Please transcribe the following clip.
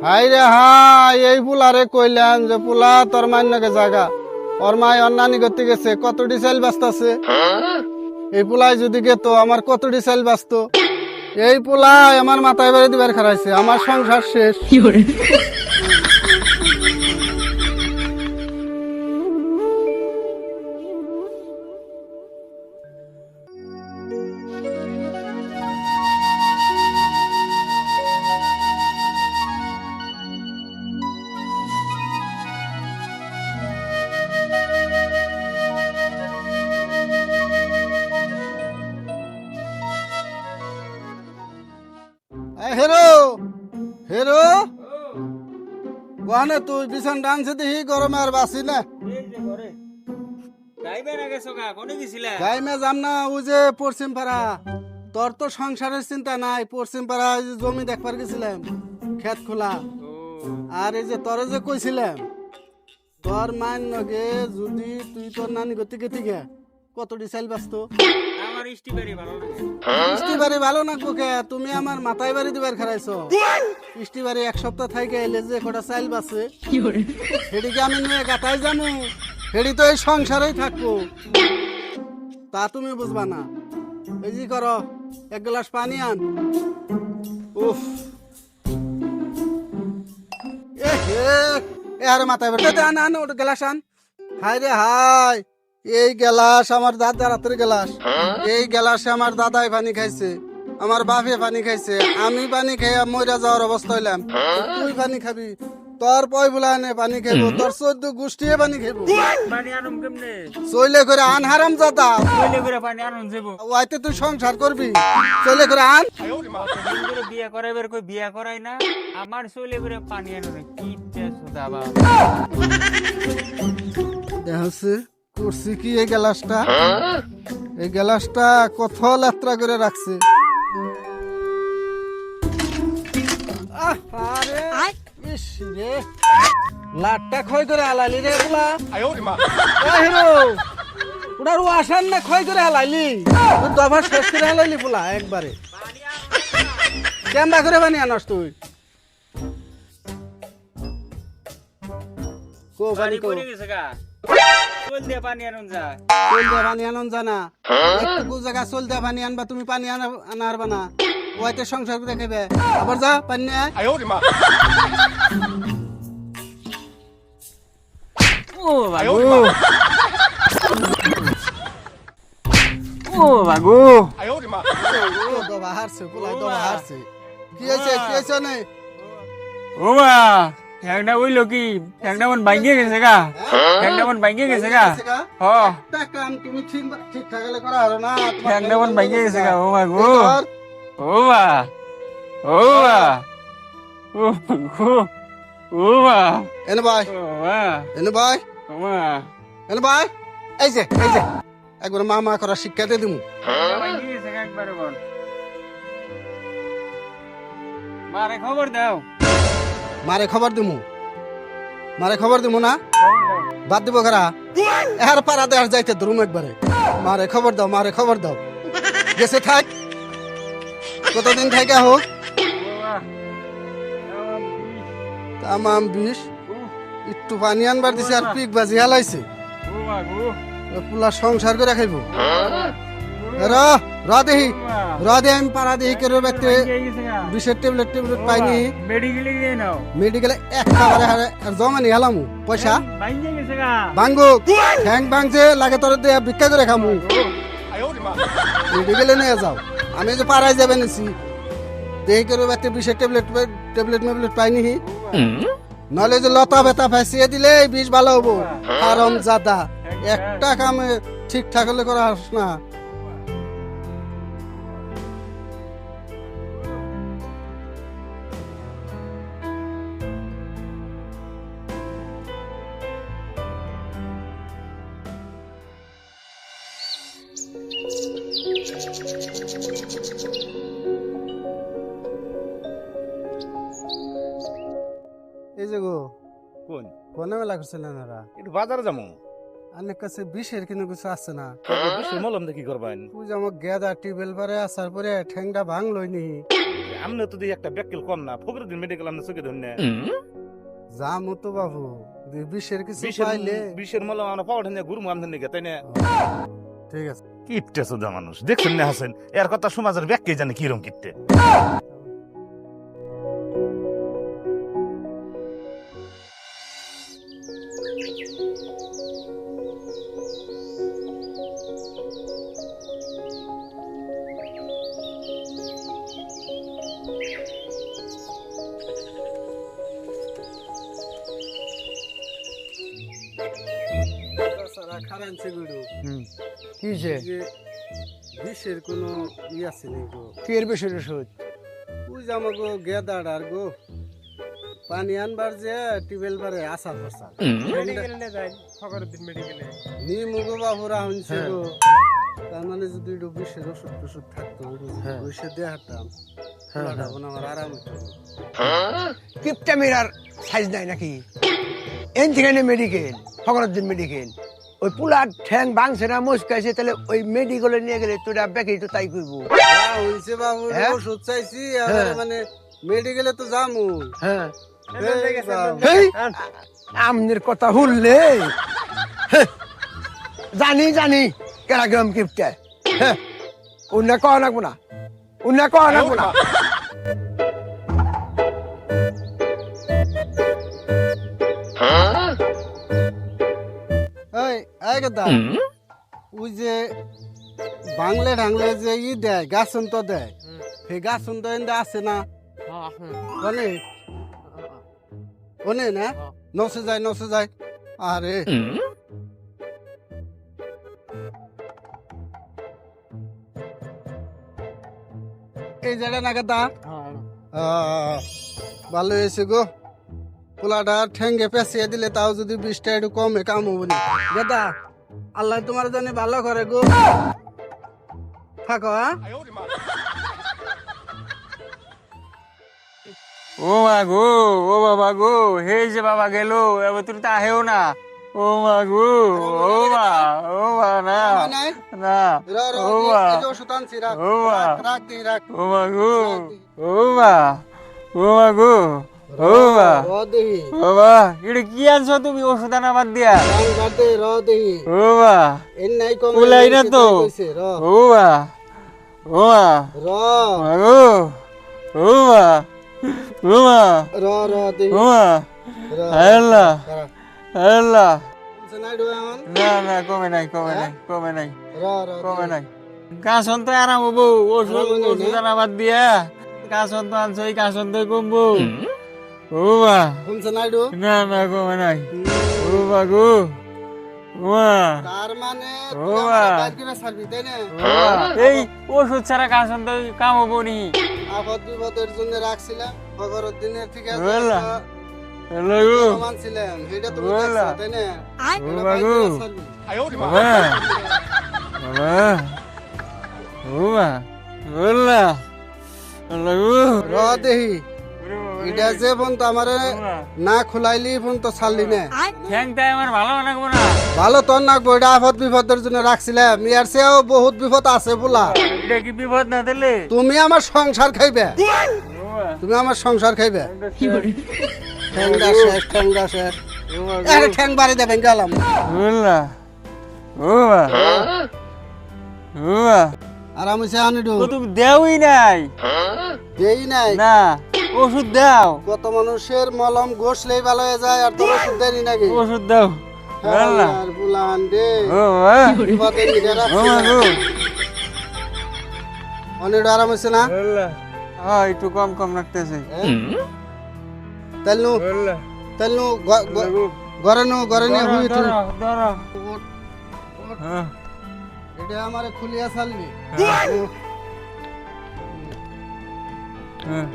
High রে high, এই পুলারে কইলেন যে পুলা তোর মান্যকে জাগা ওর মায় অন্যানি করতে গেছে, কতটি সেল ব্যস্ত আছে। এই পুলাই যদি গেতো আমার কতটি সেল ব্যস্ত। এই পুলাই আমার মাথায় বাড়ি দিবার খারাইছে, আমার সংসার শেষ। হেরো হেরো, কোয়ানে তুই বিছান ডানছে দেখি গরমে আর বাসি না। গাইমে যাম না, ওই যে পশ্চিম পাড়া। তোর তো সংসারের চিন্তা নাই, পশ্চিম পাড়া ওই যে জমি দেখবার গেছিলাম, ক্ষেত খোলা। আর এই যে তোর যে কইছিলাম, তোর মান নগে যদি তুই তোর নানি গতি গেতি গে কতটি চাইল বাঁচত। আমার ইষ্টি বাড়ি ভালো না কোকে, তুমি আমার মাথায় বাড়ি দিবার খারাইছো। ইষ্টি বাড়ি এক সপ্তাহ থাইকে এলে যে কটা চাইল বাঁচে সেদিকে আমি নিয়ে গাতাই যাবো, সেটি তো এই সংসারেই থাকবো। তা তুমি বুঝবা না। এই যে করো, এক গ্লাস পানি আন। উফ, আরে মাথায় বাড়ি আন আন, ওটা গ্লাস আন। হাই রে হাই, এই গ্লাস আমার দাদার হাতের গ্লাস। এই গ্লাসে আমার দাদাই পানি খাইছে, আমার বাপে পানি খাইছে, আমি পানি খেয়ে মরে যাওয়ার অবস্থা হইলাম। তুই পানি খাবি, তোর পয় বুলানে পানি খাইবো, তোর 14 গোষ্ঠীয়ে পানি খাইবো। পানি আনুম কেমনে? চইলে করে আন হারাম জাদা, কইলে করে পানি আনুন যাবো। ওইতে তুই সংসার করবি, চইলে করে আন। দিন করে বিয়ে করাইবার কই বিয়ে করাই না, আমার চলে করে পানি আনুন কি সুদা বাবা। দেখছে করছি কি এই গ্লাসটা, এই গ্লাসটা কত যাত্রা করে রাখছে। ইস রে, লাটটা ক্ষয় করে হালাইলি রে বলা। হিরো ওটার আসান না ক্ষয় করে হালাইলি, দফা শেষ করে হালাইলি বলা একবারে। কেমবা করে পানি আনস তুই? কো পানি কো, চল দিয়ে পানি আনুন যা। চল দে পানি আনন জানা, একটু জায়গা চল দে পানি আনবা, তুমি পানি আনারবা না, ওইতে সংসার করে খাইবে। আবার যা পানি নিয়ে আয়। ও বাগু, ও বাগু, দবা হারছে পুলাই, দবা হারছে। কি হয়েছে কি হয়েছে নাই? ও বা ঠ্যাংটা বইলো কি, ঠ্যাংটা মন ভাঙিয়ে গেছে গা, ঠ্যাংটা মন ভাঙিয়ে গেছে গা। হ, একটা কাম তুমি ঠিক থাকলে করা হলো না, ঠ্যাংটা মন ভাঙিয়ে গেছে গা। ও বাগু, ও বা, ও বা, ও বাগু, ও বা, এনে ভাই, ও বা, এনে ভাই, ও বা। এনে ভাই, এই যে একবার মা করা শিক্ষা দিয়ে দিমু। ভাঙিয়ে গেছে গা একবারে বল। মারে খবর দাও। মারে খবর দিমু, মারে খবর দিমু না, বাদ দিব খারা এর পাড়া দেয়ার যাইতে ধরুম একবারে। মারে খবর দাও, মারে খবর দাও। গেছে থাক, কতদিন থাকে হোক। তামাম বিষ, একটু পানি আনবার দিছে আর পিক বাজি হালাইছে। পুলা সংসার করে খাইব। র দেহি, আমি পাড়া দেহি করে ব্যক্তি বিষের ট্যাবলেট পাইনি। মেডিকেলে এক খাবারে হারে জমানি হালামু পয়সা ভাঙ্গো, ঠ্যাং ভাঙছে লাগে তোর দিয়ে ভিক্ষা করে খামু। মেডিকেলে নিয়ে যাও, আমি যে পাড়ায় যাবে নিছি দেহি করে ব্যক্তি বিষের ট্যাবলেট পাইনি। নলে যে লতা বেতা ফেসিয়ে দিলে বিষ ভালো হবো। আরাম জাদা একটা কামে ঠিকঠাক হলে করা হাস না। এই যে গো কোন ফোনে মেলা করছিলেন ওরা, একটু বাজারে যাবো। অনেক কাছে বিষের কিন্তু কিছু আছে না। মলম দিয়ে কি করবেন? তুই যে আমার গেদা টিউবওয়েল পারে আসার পরে ঠ্যাংটা ভাঙলই নি। আমনে তো দেখি একটা ব্যাককেল কম না ফকরুদ্দিন মেডিকেল আমনে চোখে ধরনে যামু তো বাবু বিষের কিছু পাইলে বিষের মলম আমরা পাওয়া ঠান্ডা গুরু আমদানি নিকে তাই না ঠিক আছে কিপটে সুদা মানুষ দেখছেন না হাসেন এর কথা সমাজের ব্যাককে জানে কিরম কিপটে সারা খারানছে গুড়ু কিছে যে বিষের কোনো ই আছে নি গো কের বেশি ওষুধ ওই যে আমাকে গেদার আর গো পানি আনবার যে টিবেল বারে আসার বসা নি মুগো বাবুরা হইছে গো তার মানে যদি একটু বিষের ওষুধ টষুধ থাকতো বসে দিয়ে হাঁটতাম আমার আরাম হতো কিপটা মেরার সাইজ নাই নাকি এন থেকে মেডিকেল ফকরুদ্দিন মেডিকেল ওই পুলার ঠ্যাং ভাঙছে না মুসকাইছে তাহলে ওই মেডিকেলে নিয়ে গেলে তোরা ব্যাকে তো তাই করবো হইছে বাবু হ্যাঁ? ওষুধ চাইছি আর মানে মেডিকেলে তো যামু হ্যাঁ এই বাবু। হেই, আমনের কথা শুনলে হ্যাঁ, জানি জানি কেরাগ্রাম কিপটা হ্যাঁ অন্য কওয়া লাগবো না অন্য কওয়া লাগবো না এই এই গেদা ওই যে বাংলে ঢাংলে যে ই দেয় গাছন তো দেয় সেই গাছন তো এনে আছে না অনেক অনেক না নসে যায় আরে এই জায়গা না গেদা ভালো হয়েছে গো পোলাটা ঠেঙ্গে পেঁচিয়ে দিলে তাও যদি 20টা একটু কমে কাম হবো না গেদা আল্লাহ তোমার জানি ভালো করে গো থাকো হ্যাঁ ও মা গো ও বাবা গো হে যে বাবা গেল এবার তুমি তো আহেও না ও মা গো ও মা না নাই না র র ও মা এই যে ওষুধ আনছি রাখ ও মা রাখ দি রাখ ও মা গো ও মা গো ও মা র দেহি বাবা এটা কি আনছো তুমি ওষুধ আনা বাদ দিয়া রাং গাতে র দেহি ও মা এন নাই কম উলাই না তো র ও মা র মা গো ও মা র র দেহি ও মা র আল্লাহ আল্লাহ নাই ডো এমন না কমে নাই র র কমে নাই কাশন তো আরাম হবো ওষুধ আনা বাদ দিয়া কাশন তো আনছো এই কাশন তো কমবো ও মা কমছে নাই ডো না কমে নাই ও মা গো ও মা তার মানে ও তুই মা। আমার বাইক কিনা ছাড়বি তাই না এই ওষুধ ছাড়া কাশন তো কাম হবো নি আপদ বিপদের জন্য রাখছিলাম খবরের দিনের থেকে বললা। হ্যালো গো মানছিলাম সেটা তুমি বললা। দেখছো তাই না ও এটা মা বাইক গো কিনা ছাড়বি। বাবা বাবা ও মা বললা হ্যালো গো র দেহি এটা যে ফোন তো আমার না খুলাইলি ফোন তো ছাড়লি না ঠ্যাংটাই আমার ভালো লাগবো না ভালো তোর না গো এটা আপদ বিপদের জন্য রাখছিলাম ইয়ার চেয়েও বহুত বিপদ আছে বলা এটা কি বিপদ না দিলে তুমি আমার সংসার খাইবে তুমি আমার সংসার খাইবে ঠ্যাংটা শেষ আরে ঠ্যাং বাড়ি দেবেন গেলাম বললা ও মা ও মা আর আমি সে আনিডু ও তুমি দেওই নাই দেই নাই না ওষুধ দাও কত মানুষের মলম গোসলেই ভালো হয়ে যায় আর তোর ওষুধ দেয়নি নাকি ওষুধ দাও বললা আর বুলান রে ও মা বিপদে নিজে ও মা গো অনেক আরাম হয়েছে না বললা হ্যাঁ একটু কম লাগতেছে তেলনু বললা তেলনু ঘরে নিয়ে হুই তুই ধরো হ্যাঁ এটা আমারে খুলিয়া চালবি হ্যাঁ